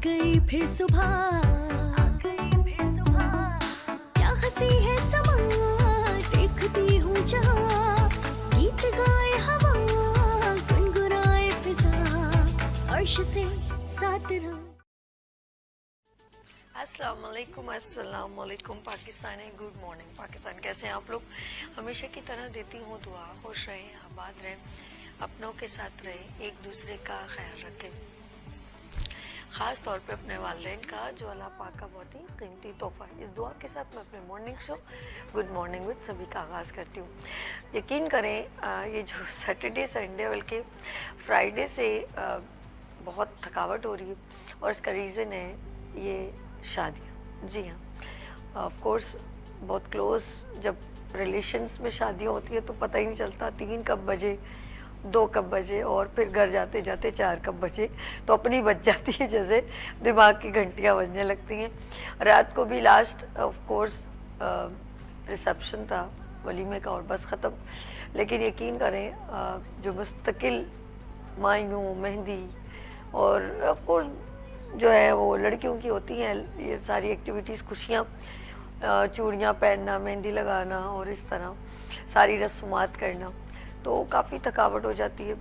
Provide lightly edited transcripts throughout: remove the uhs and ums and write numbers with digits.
गई फिर सुबह, क्या हंसी है समा, देखती हूँ जहाँ, गीत गाए हवा, गुनगुनाए फिजा, अर्श से साथ रहो। अस्सलाम वालेकुम पाकिस्तानी, गुड मॉर्निंग पाकिस्तान। कैसे हैं आप लोग? हमेशा की तरह देती हूँ दुआ, खुश रहें, आबाद रहें, अपनों के साथ रहें, एक दूसरे का ख्याल रखें, ख़ास तौर पे अपने वालिदैन का जो अल्लाह पाक का बहुत ही कीमती तोहफ़ा है। इस दुआ के साथ मैं अपने morning show good morning with सभी का आगाज़ करती हूँ। यकीन करें ये जो सैटरडे संडे बल्कि फ्राइडे से बहुत थकावट हो रही है और इसका रीज़न है ये शादियाँ। जी हाँ, ऑफ कोर्स बहुत क्लोज जब रिलेशंस में शादियाँ होती है तो पता ही नहीं चलता 3 कब बजे, 2 कब बजे और फिर घर जाते जाते 4 कब बजे, तो अपनी बज जाती है, जैसे दिमाग की घंटियाँ बजने लगती हैं। रात को भी लास्ट ऑफ कोर्स रिसेप्शन था वलीमे का और बस ख़त्म। लेकिन यकीन करें जो मुस्तकिल मायनू मेहंदी और ऑफ कोर्स जो है वो लड़कियों की होती हैं ये सारी एक्टिविटीज़, खुशियाँ, चूड़ियाँ पहनना, मेहंदी लगाना और इस तरह सारी रस्मात करना, तो काफ़ी थकावट हो जाती है।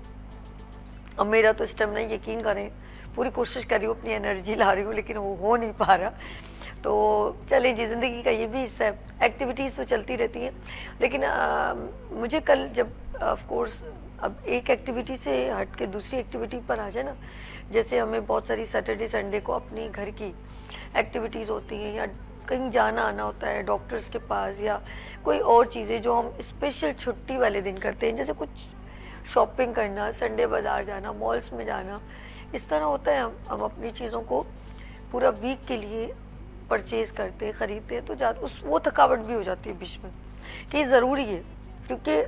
अब मेरा तो इस टाइम नहीं, यकीन करें पूरी कोशिश कर रही हूँ, अपनी एनर्जी ला रही हूँ, लेकिन वो हो नहीं पा रहा। तो चलें जी, ज़िंदगी का ये भी हिस्सा है, एक्टिविटीज़ तो चलती रहती हैं। लेकिन मुझे कल जब ऑफ कोर्स अब एक एक्टिविटी से हट के दूसरी एक्टिविटी पर आ जाए ना, जैसे हमें बहुत सारी सैटरडे संडे को अपनी घर की एक्टिविटीज़ होती हैं या कहीं जाना आना होता है डॉक्टर्स के पास या कोई और चीज़ें जो हम स्पेशल छुट्टी वाले दिन करते हैं, जैसे कुछ शॉपिंग करना, संडे बाज़ार जाना, मॉल्स में जाना, इस तरह होता है। हम अपनी चीज़ों को पूरा वीक के लिए परचेज़ करते हैं, ख़रीदते हैं, तो उस वो थकावट भी हो जाती है बीच में कि ज़रूरी है। क्योंकि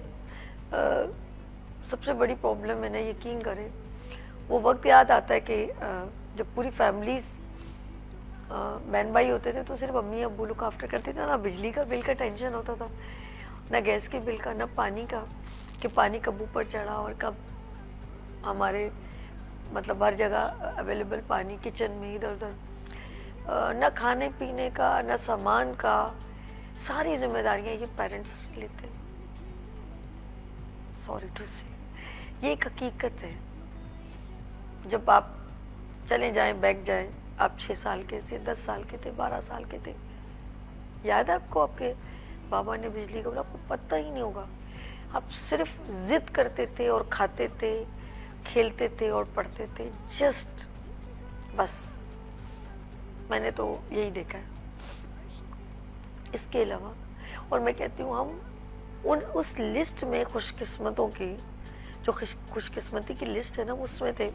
सबसे बड़ी प्रॉब्लम है ना, यकीन करें वो वक्त याद आता है कि जब पूरी फैमिलीज़ बहन भाई होते थे तो सिर्फ अम्मी अब्बू लुक आफ्टर करते थे, ना बिजली का बिल का टेंशन होता था, ना गैस के बिल का, ना पानी का कि पानी कब ऊपर चढ़ा और कब हमारे मतलब हर जगह अवेलेबल पानी किचन में इधर उधर, ना खाने पीने का, ना सामान का, सारी जिम्मेदारियां ये पेरेंट्स लेते हैं। सॉरी टू से ये एक हकीकत है। जब आप चले जाएं, बैग जाएं, आप 6 साल के थे, 10 साल के थे, 12 साल के थे, याद है आपको आपके बाबा ने बिजली का बिल, आपको पता ही नहीं होगा, आप सिर्फ जिद करते थे और खाते थे, खेलते थे और पढ़ते थे, जस्ट बस। मैंने तो यही देखा है। इसके अलावा और मैं कहती हूँ हम उस लिस्ट में खुशकिस्मतों की, जो खुशकिस्मती की लिस्ट है ना, उसमें थे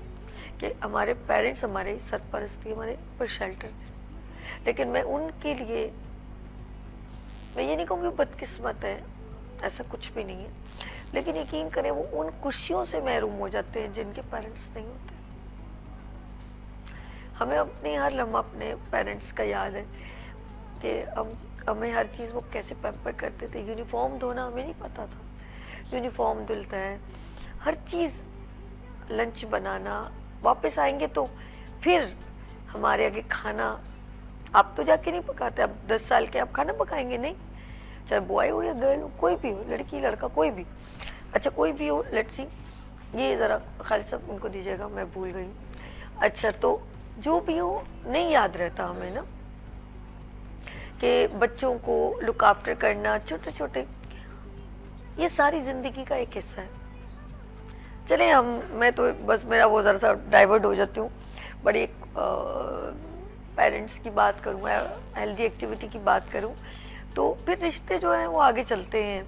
कि हमारे पेरेंट्स हमारे सरपरस्ती, हमारे पर शेल्टर थे। लेकिन मैं उनके लिए, मैं ये नहीं कहूँगी बदकिस्मत है, ऐसा कुछ भी नहीं है, लेकिन यकीन करें वो उन खुशियों से महरूम हो जाते हैं जिनके पेरेंट्स नहीं होते। हमें अपने हर लम्हा अपने पेरेंट्स का याद है कि हमें हर चीज़ वो कैसे पैम्पर करते थे। यूनिफॉर्म धोना हमें नहीं पता था, यूनिफॉर्म धुलता है, हर चीज़, लंच बनाना, वापस आएंगे तो फिर हमारे आगे खाना। आप तो जाके नहीं पकाते, अब 10 साल के आप खाना पकाएंगे नहीं, चाहे बॉय हो या गर्ल हो, कोई भी हो, लड़की लड़का कोई भी, अच्छा कोई भी हो। लेट्स सी, ये ज़रा खालिद साहब उनको दीजिएगा, मैं भूल गई। अच्छा, तो जो भी हो नहीं याद रहता हमें ना कि बच्चों को लुक आफ्टर करना, छोटे छोटे, ये सारी ज़िंदगी का एक हिस्सा है। चले मैं तो बस मेरा वो ज़रा सा डाइवर्ट हो जाती हूँ, बड़ी एक पेरेंट्स की बात करूँ, हेल्दी एक्टिविटी की बात करूँ, तो फिर रिश्ते जो हैं वो आगे चलते हैं।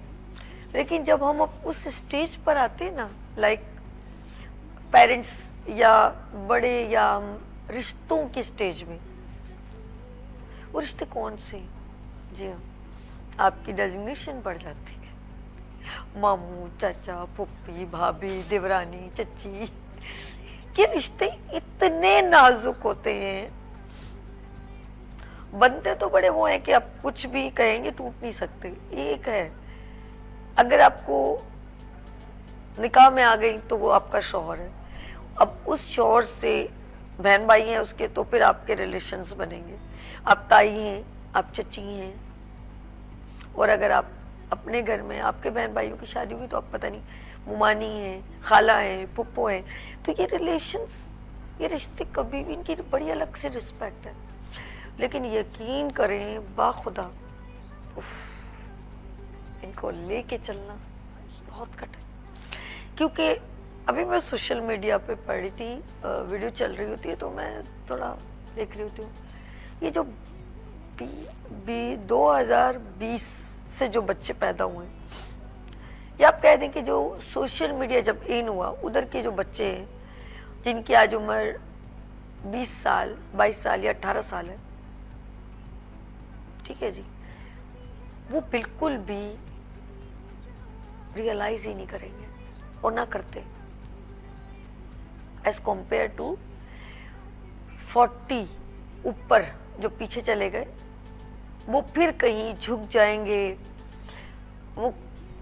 लेकिन जब हम उस स्टेज पर आते हैं ना, लाइक पेरेंट्स या बड़े या रिश्तों के स्टेज में, वो रिश्ते कौन से? जी हाँ, आपकी डेजिग्नेशन बढ़ जाती है, मामू, चाचा, फुप्पी, भाभी, देवरानी, चच्ची। ये रिश्ते इतने नाजुक होते हैं, बनते तो बड़े वो हैं कि आप कुछ भी कहेंगे टूट नहीं सकते। एक है, अगर आपको निकाह में आ गई तो वो आपका शौहर है, अब उस शौहर से बहन भाई हैं उसके, तो फिर आपके रिलेशंस बनेंगे। आप ताई हैं, आप चची हैं, और अगर आप अपने घर में आपके बहन भाइयों की शादी हुई तो आप पता नहीं मुमानी है, खाला है, पुप्पो है। तो ये रिलेशंस, ये रिश्ते कभी भी, इनकी बड़ी अलग से रिस्पेक्ट है। लेकिन यकीन करें बाखुदा, उफ, इनको लेके चलना बहुत कठिन। क्योंकि अभी मैं सोशल मीडिया पे पढ़ रही थी, वीडियो चल रही होती है तो मैं थोड़ा देख रही होती हूँ, ये जो 2020 से जो बच्चे पैदा हुए, या आप कह दें कि जो सोशल मीडिया जब इन हुआ उधर के जो बच्चे हैं जिनकी आज उम्र 20 साल, 22 साल या 18 साल है, ठीक है जी, वो बिल्कुल भी रियलाइज ही नहीं करेंगे और ना करते, एज कम्पेयर टू 40 ऊपर जो पीछे चले गए, वो फिर कहीं झुक जाएंगे, वो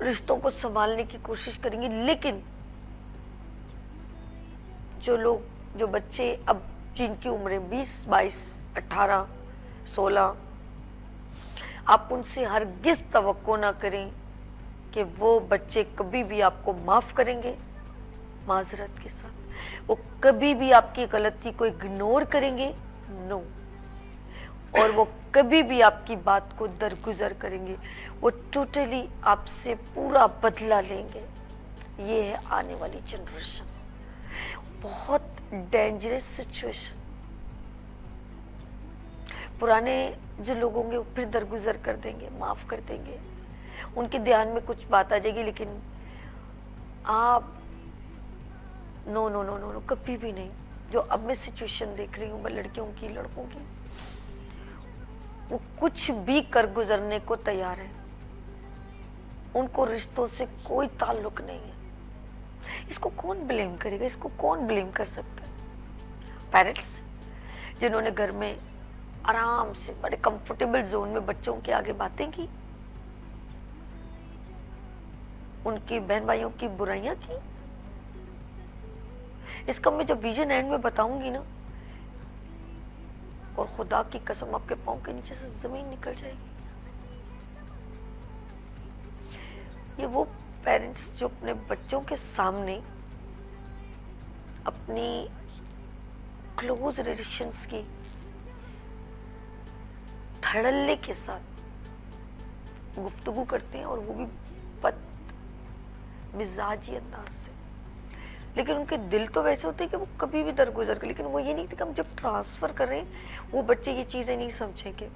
रिश्तों को संभालने की कोशिश करेंगे। लेकिन जो लोग, जो बच्चे अब जिनकी उम्र 20, 22, 18, 16, आप उनसे हरगिज तवक्को ना करें कि वो बच्चे कभी भी आपको माफ करेंगे माजरत के साथ, वो कभी भी आपकी गलती को इग्नोर करेंगे, नो, और वो कभी भी आपकी बात को दरगुजर करेंगे, वो टोटली आपसे पूरा बदला लेंगे। ये है आने वाली जनरेशन, बहुत डेंजरस सिचुएशन। पुराने जो लोग होंगे वो फिर दरगुजर कर देंगे, माफ कर देंगे, उनके ध्यान में कुछ बात आ जाएगी, लेकिन आप no no no no no, कभी भी नहीं। जो अब मैं सिचुएशन देख रही हूँ लड़कियों की, लड़कों की, वो कुछ भी कर गुजरने को तैयार है, उनको रिश्तों से कोई ताल्लुक नहीं है। इसको कौन ब्लेम करेगा, इसको कौन ब्लेम कर सकता है? पेरेंट्स जिन्होंने घर में आराम से बड़े कंफर्टेबल जोन में बच्चों के आगे बातें की, उनकी बहन भाइयों की बुराइयां की। इसका मैं जब विजन एंड में बताऊंगी ना, और खुदा की कसम आपके पांव के नीचे से जमीन निकल जाएगी। ये वो पेरेंट्स जो अपने बच्चों के सामने अपनी क्लोज रिलेशंस की धड़ल्ले के साथ गुफ्तगू करते हैं, और वो भी बद मिजाजी अंदाज से। लेकिन उनके दिल तो वैसे होते हैं कि वो कभी भी दरगुजर कर, लेकिन वो ये नहीं कि हम जब ट्रांसफर कर रहे हैं वो बच्चे ये चीजें नहीं समझेंगे।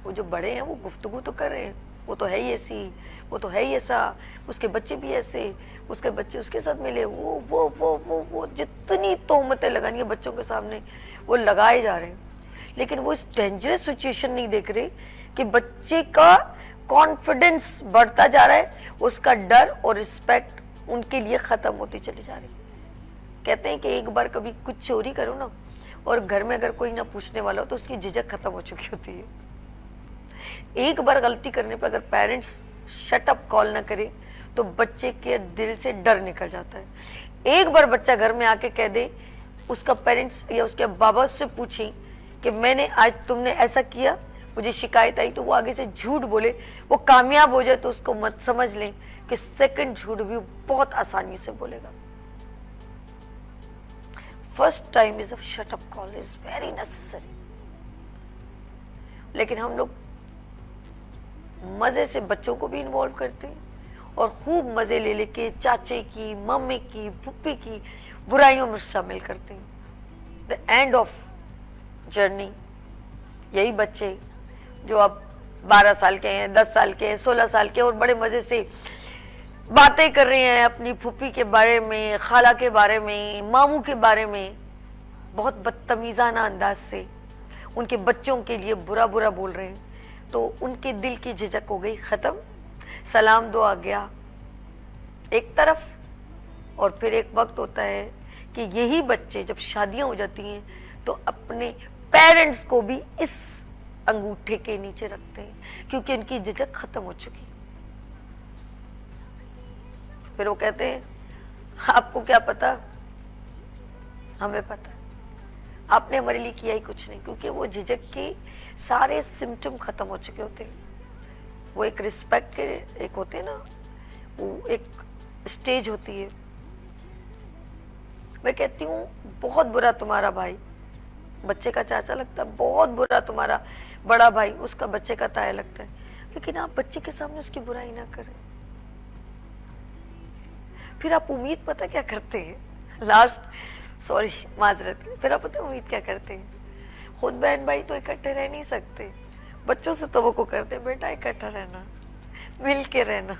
वो जो बड़े हैं वो गुफ्तगू तो कर रहे हैं, वो तो है ही ऐसी, वो तो है ही ऐसा, उसके बच्चे भी ऐसे, उसके बच्चे उसके साथ मिले, वो जितनी तोहमतें लगानी है बच्चों के सामने वो लगाए जा रहे हैं। लेकिन वो इस डेंजरस सिचुएशन नहीं देख रहे कि बच्चे का कॉन्फिडेंस बढ़ता जा रहा है, उसका डर और रिस्पेक्ट उनके लिए खत्म होती चली जा रही है। कहते हैं कि एक बार कभी कुछ चोरी करो ना, और घर में अगर कोई ना पूछने वाला हो तो उसकी झिझक खत्म हो चुकी होती है। एक बार गलती करने पर अगर पेरेंट्स शट अप कॉल ना करे तो बच्चे के दिल से डर निकल जाता है। एक बार बच्चा घर में आके कह दे, उसका पेरेंट्स या उसके बाबा से पूछे कि मैंने आज तुमने ऐसा किया, मुझे शिकायत आई, तो वो आगे से झूठ बोले, वो कामयाब हो जाए तो उसको मत समझ लें कि सेकंड झूठ भी बहुत आसानी से बोलेगा। First time is a shut up call is very necessary. लेकिन हम लोग मजे से बच्चों को भी इन्वॉल्व करते हैं और खूब मजे ले लेके चाचे की, मम्मी की, पुप्पी की बुराइयों में शामिल करते हैं। द एंड ऑफ जर्नी यही बच्चे जो अब 12 साल के हैं, 10 साल के हैं, 16 साल के, और बड़े मजे से बातें कर रहे हैं अपनी फूफी के बारे में, खाला के बारे में, मामू के बारे में, बहुत बदतमीजाना अंदाज से उनके बच्चों के लिए बुरा बुरा बोल रहे हैं। तो उनके दिल की झिझक हो गई खत्म, सलाम दुआ गया एक तरफ। और फिर एक वक्त होता है कि यही बच्चे जब शादियां हो जाती हैं तो अपने पेरेंट्स को भी इस अंगूठे के नीचे रखते हैं, क्योंकि उनकी झिझक खत्म हो चुकी। फिर वो कहते हैं आपको क्या पता हमें पता है आपने हमारे लिए किया ही कुछ नहीं, क्योंकि वो झिझक के सारे सिम्टम खत्म हो चुके होते हैं। वो एक रिस्पेक्ट के एक होते हैं ना, वो एक स्टेज होती है। मैं कहती हूँ बहुत बुरा तुम्हारा भाई बच्चे का चाचा लगता है, बहुत बुरा तुम्हारा बड़ा भाई उसका बच्चे का ताया लगता है, लेकिन आप बच्चे के सामने उसकी बुराई ना करें। फिर आप उम्मीद पता क्या करते हैं, माजरत, फिर आप पता उम्मीद क्या करते हैं, खुद बहन भाई तो इकट्ठे रह नहीं सकते, बच्चों से तो वो करते हैं बेटा इकट्ठा रहना, मिल के रहना।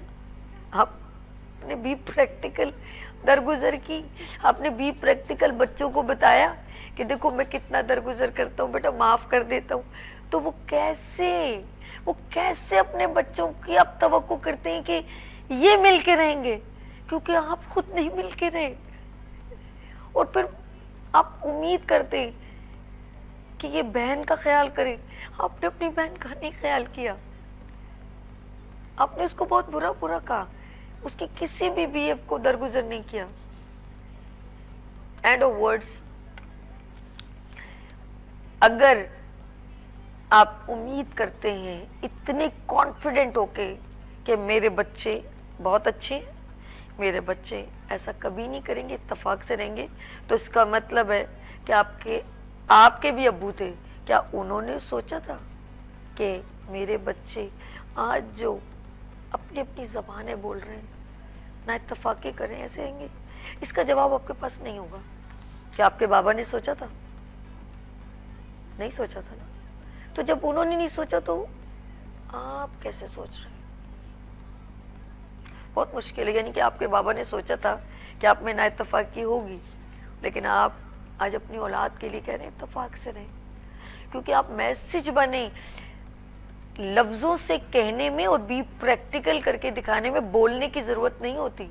आपने भी प्रैक्टिकल दरगुजर की, आपने भी प्रैक्टिकल बच्चों को बताया कि देखो मैं कितना दरगुजर करता हूँ बेटा, माफ कर देता हूँ, तो वो कैसे अपने बच्चों की आप तवक्को करते हैं कि ये मिल के रहेंगे, क्योंकि आप खुद नहीं मिल के रहे। और फिर आप उम्मीद करते हैं कि ये बहन का ख्याल करे, आपने अपनी बहन का नहीं ख्याल किया, आपने उसको बहुत बुरा कहा, उसकी किसी भी बिहेव को दरगुजर नहीं किया। एंड ऑफ वर्ड्स, अगर आप उम्मीद करते हैं इतने कॉन्फिडेंट होके कि मेरे बच्चे बहुत अच्छे हैं, मेरे बच्चे ऐसा कभी नहीं करेंगे, इत्तेफाक से रहेंगे, तो इसका मतलब है कि आपके भी अब्बू थे, क्या उन्होंने सोचा था कि मेरे बच्चे आज जो अपनी अपनी ज़बानें बोल रहे हैं, ना इत्तेफाकी करें, ऐसे रहेंगे? इसका जवाब आपके पास नहीं होगा। क्या आपके बाबा ने सोचा था? नहीं सोचा था ना। तो जब उन्होंने नहीं सोचा तो आप कैसे सोच रहे हैं? बहुत मुश्किल है। यानी कि आपके बाबा ने सोचा था कि आप में ना इत्तेफाकी होगी, लेकिन आप आज अपनी औलाद के लिए कह रहे हैं इत्तेफाक से रहें, क्योंकि आप मैसेज बने लफ्जों से कहने में और भी प्रैक्टिकल करके दिखाने में, बोलने की जरूरत नहीं होती।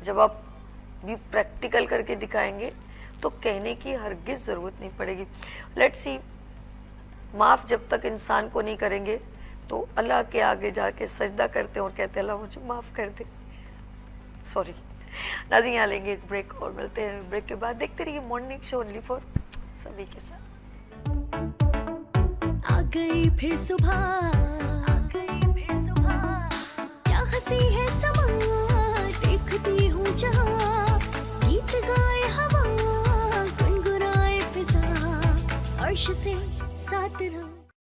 जब आप भी प्रैक्टिकल करके दिखाएंगे तो कहने की हरगिज जरूरत नहीं पड़ेगी। लेट्स सी, माफ जब तक इंसान को नहीं करेंगे तो अल्लाह के आगे जाके सजदा करते हैं और कहते हैं अल्लाह मुझे माफ कर दे, सॉरी। नाज़रीन, यहाँ लेंगे एक ब्रेक और मिलते हैं ब्रेक के बाद। देखते रहिए मॉर्निंग शो ओनली फॉर सभी के साथ। आ गई फिर सुबह, क्या हंसी है समा, देखती हूँ जहाँ, गीत गाए हवा, गुनगुनाए फिजा, अर्श से साथ रहो।